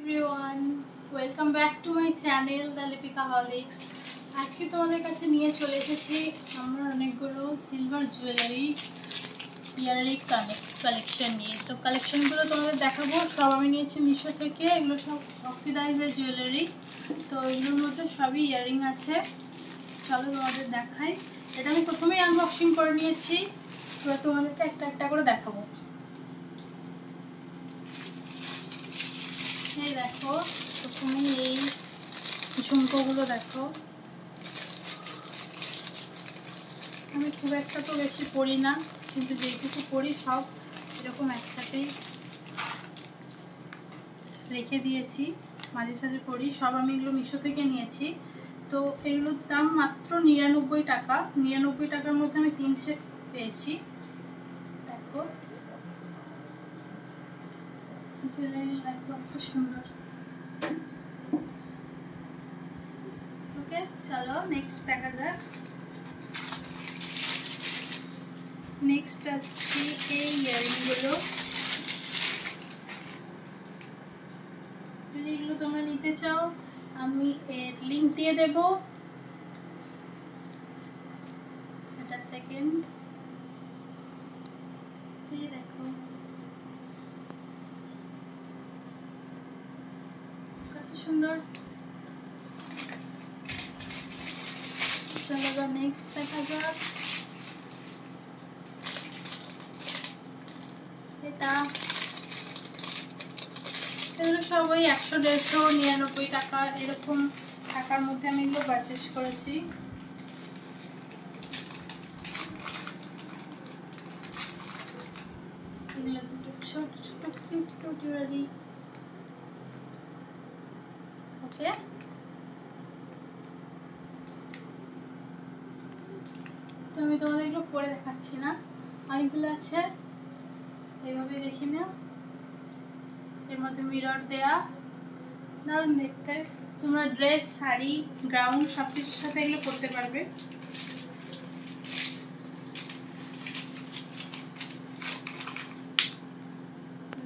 Everyone, welcome back to my channel the Lipika Horlicks. আজকে তোমাদের কাছে নিয়ে চলে এসেছি আমরা অনেকগুলো সিলভার জুয়েলারি ইয়াররিং কালেকশন নিয়ে। তো কালেকশনগুলো তোমাদের দেখাবো। সব আমি নিয়েছি মিশো থেকে। এগুলো সব অক্সিডাইজের জুয়েলারি। তো এগুলোর মধ্যে সবই ইয়াররিং আছে। চলো তোমাদের দেখাই। এটা আমি প্রথমেই আনবক্সিং করে নিয়েছি। এবার তোমাদেরকে একটা একটা করে দেখাবো। এই দেখো, প্রথমে এই ঝুমকোগুলো দেখো। আমি খুব একটা তো বেশি পরি না, কিন্তু যেটুকু পরি সব এরকম একসাথেই রেখে দিয়েছি, মাঝে সাঝে পরি। সব আমি এগুলো মিশো থেকে নিয়েছি। তো এগুলোর দাম মাত্র 99 টাকা। 99 টাকার মধ্যে আমি 3 সেট পেয়েছি। দেখো জুয়েলারি লাগলো, কত সুন্দর। ওকে, চলো নেক্সট দেখা যাক। নেক্সট আসছি এই ইয়াররিংগুলো। যদি এগুলো তোমরা নিতে চাও আমি এর লিঙ্ক দিয়ে দেবো। এটা সেকেন্ড। এই দেখো কত সুন্দর। চলো নেক্সট দেখা যাক। এটা এগুলো সব ওই 100, 150, 99 টাকা এরকম টাকার মধ্যে আমি এগুলো পারচেস করেছি। এগুলো দুটো ছোট ছোট কিউট কিউট ইয়াররিং। ওকে, তো আমি তোমাদের এগুলো পরে দেখাচ্ছি না, অনেকগুলো আছে, এইভাবে দেখি না। এর মধ্যে মিরর দেয়া, দারুণ দেখতে। তোমরা ড্রেস, শাড়ি, গাউন সব কিছুর সাথে এগুলো পরতে পারবে।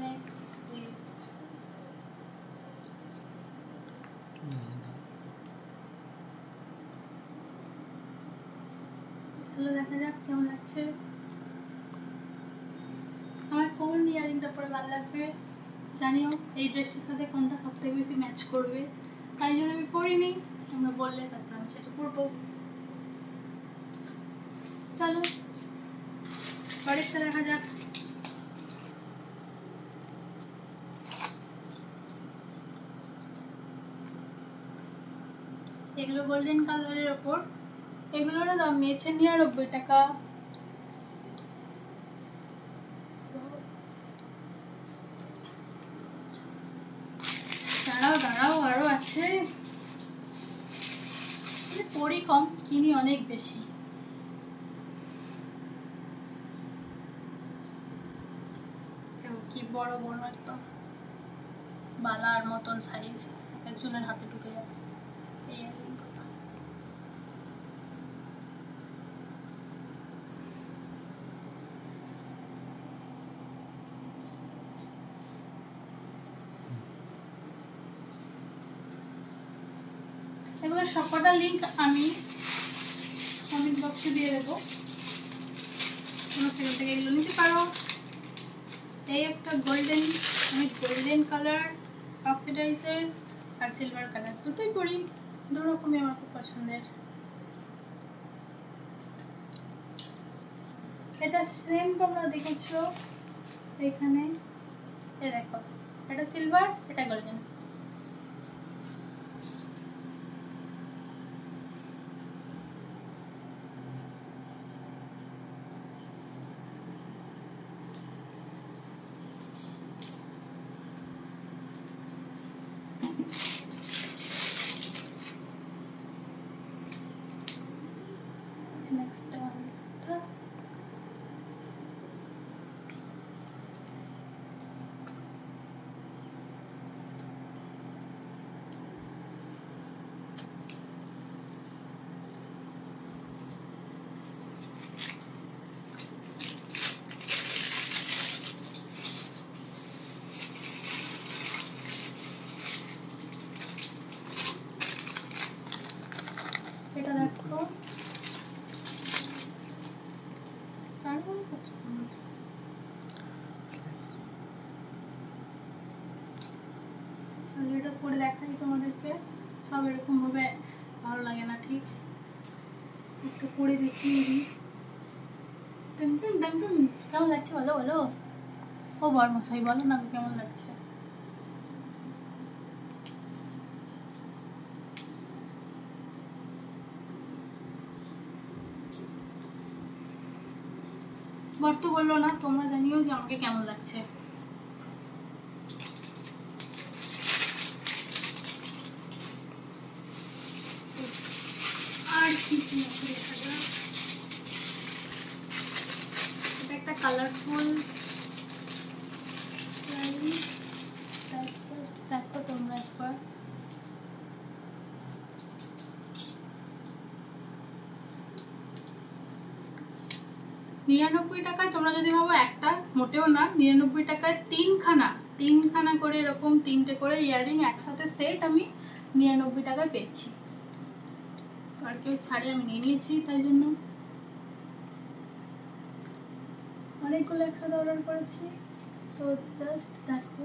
নেক্সট চলো দেখা যাক কেমন লাগছে। আমার কোন ইয়ারিংটা পরে ভালো লাগবে জানিও। এই ড্রেসটার সাথে কোনটা সব থেকে বেশি ম্যাচ করবে, তাই জন্য আমি পরিনি। তোমরা বললে তারপর আমি সেটা পরবো। চলো পরেরটা দেখা যাক। এগুলো গোল্ডেন কালারের ওপর। এগুলোরও দাম নিয়েছে 99 টাকা। দাঁড়াও দাঁড়াও, আরো আছে। পরি কম, কিনি অনেক বেশি। কি বড় বড় একদম বালার মতন সাইজ, একজনের হাতে ঢুকে যাবে। এই এগুলো সবকটা লিঙ্ক আমি কমেন্ট বক্সে দিয়ে দেবো, তোমরা সেখান থেকে এগুলো নিতে পারো। এই একটা গোল্ডেন, আমি গোল্ডেন কালার অক্সিডাইজার আর সিলভার কালার দুটোই পরি, দু রকমই আমার খুব পছন্দের। এটা সেম তোমরা দেখেছো এখানে। এ দেখো, এটা সিলভার, এটা গোল্ডেন। নেক্সট ওয়ানটা এটা পরে দেখাই তোমাদেরকে। সব এরকমভাবে ভালো লাগে না, ঠিক একটু পরে দেখিয়ে দিই। কেমন লাগছে বলো বলো, ও বরমশাই বলো না কেমন লাগছে। বর তো বললো না, তোমরা জানিও যে আমাকে কেমন লাগছে। আর কি কি আছে দেখা যাক। এটা একটা কালারফুল দেখো তোমরা একবার। 99 টাকায় তোমরা যদি ভাবো একটা, মোটেও না, 99 টাকায় তিনখানা করে এরকম 3টে করে ইয়াররিং একসাথে সেট আমি 99 টাকায় পেয়েছি। আর কেউ ছাড়ে আমি নিয়ে নিয়েছি, তাই জন্য অনেকগুলো একসাথে অর্ডার করেছি। তো জাস্ট দেখো,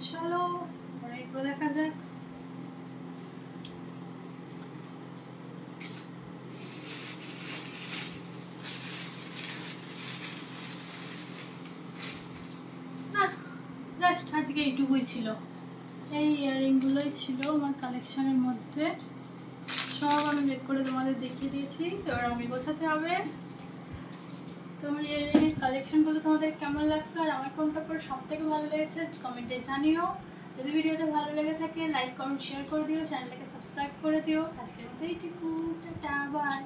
চলো এগুলো দেখা যাক। না, জাস্ট আজকে এইটুকুই ছিল, এই ইয়াররিংগুলোই ছিল আমার কালেকশনের মধ্যে। সব আমি বের করে তোমাদের দেখিয়ে দিয়েছি। তো এবার আমাকে গোছাতে হবে। তোমার ইয়াররিংয়ের কালেকশনগুলো তোমাদের কেমন লাগলো আর আমার কোনটা পরে সব থেকে ভালো লেগেছে কমেন্টে জানিও। যদি ভিডিওটা ভালো লেগে থাকে লাইক কমেন্ট শেয়ার করে দিও, চ্যানেলটাকে সাবস্ক্রাইব করে দিও। আজকের মতো এইটুকু, টাটা, বাই।